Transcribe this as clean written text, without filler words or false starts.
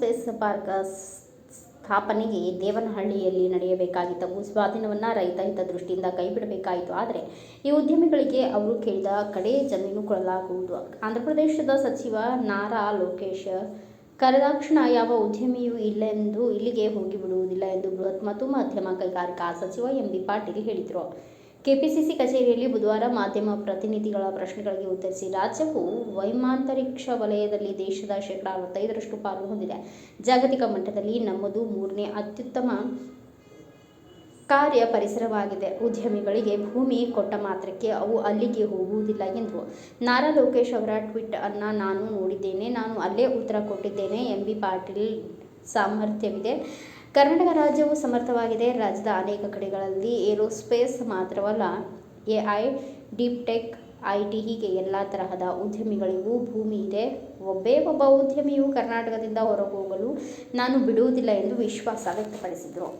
Aerospace park ಸ್ಥಾಪನೆಗೆ ದೇವನಹಳ್ಳಿಯಲ್ಲಿ ನಡೆಯಬೇಕಾಗಿದ್ದ ಭೂ ಸ್ವಾಧೀನವನ್ನು ರೈತ ಹಿತದೃಷ್ಟಿಯಿಂದ ಕೈಬಿಡಬೇಕಾಯಿತು. ಆದರೆ ಈ ಉದ್ಯಮಿಗಳಿಗೆ ಅವರು ಕೇಳಿದ ಕಡೆ ಜಮೀನು ಕೊಡಲಾಗುವುದು. ಆಂಧ್ರಪ್ರದೇಶದ ಸಚಿವ ನಾರಾ ಲೋಕೇಶ್ ಕರೆದಾಕ್ಷಣ ಯಾವ ಉದ್ಯಮಿಯೂ ಇಲ್ಲಿಗೆ ಹೋಗಿಬಿಡುವುದಿಲ್ಲ ಎಂದು ಬೃಹತ್ ಮತ್ತು ಮಧ್ಯಮ ಕೈಗಾರಿಕಾ ಸಚಿವ ಎಂ.ಬಿ. ಪಾಟೀಲ್ ಹೇಳಿದರು. ಕೆಪಿಸಿಸಿ ಕಚೇರಿಯಲ್ಲಿ ಬುಧವಾರ ಮಾಧ್ಯಮ ಪ್ರತಿನಿಧಿಗಳ ಪ್ರಶ್ನೆಗಳಿಗೆ ಉತ್ತರಿಸಿ, ರಾಜ್ಯವು ವೈಮಾಂತರಿಕ್ಷ ವಲಯದಲ್ಲಿ ದೇಶದ ಶೇಕಡಾ 65ರಷ್ಟು ಪಾಲು ಹೊಂದಿದೆ. ಜಾಗತಿಕ ಮಟ್ಟದಲ್ಲಿ ನಮ್ಮದು 3ನೇ ಅತ್ಯುತ್ತಮ ಕಾರ್ಯ ಪರಿಸರವಾಗಿದೆ. ಉದ್ಯಮಿಗಳಿಗೆ ಭೂಮಿ ಕೊಟ್ಟ ಮಾತ್ರಕ್ಕೆ ಅವು ಅಲ್ಲಿಗೆ ಹೋಗುವುದಿಲ್ಲ ಎಂದರು. ನಾರಾ ಲೋಕೇಶ್ ಅವರ ಟ್ವೀಟ್ ಅನ್ನು ನಾನು ನೋಡಿದ್ದೇನೆ. ನಾನು ಅಲ್ಲೇ ಉತ್ತರ ಕೊಟ್ಟಿದ್ದೇನೆ. ಎಂ.ಬಿ. ಪಾಟೀಲ್ ಸಾಮರ್ಥ್ಯವಿದೆ. ಕರ್ನಾಟಕ ರಾಜ್ಯವು ಸಮರ್ಥವಾಗಿದೆ. ರಾಜ್ಯದ ಅನೇಕ ಕಡೆಗಳಲ್ಲಿ ಏರೋಸ್ಪೇಸ್ ಮಾತ್ರವಲ್ಲ, ಎಐ, ಡೀಪ್ ಟೆಕ್, ಐಟಿ ಹೀಗೆ ಎಲ್ಲ ತರಹದ ಉದ್ಯಮಿಗಳಿಗೂ ಭೂಮಿ ಇದೆ. ಒಬ್ಬ ಉದ್ಯಮಿಯು ಕರ್ನಾಟಕದಿಂದ ಹೊರಹೋಗಲು ನಾನು ಬಿಡುವುದಿಲ್ಲ ಎಂದು ವಿಶ್ವಾಸ ವ್ಯಕ್ತಪಡಿಸಿದರು.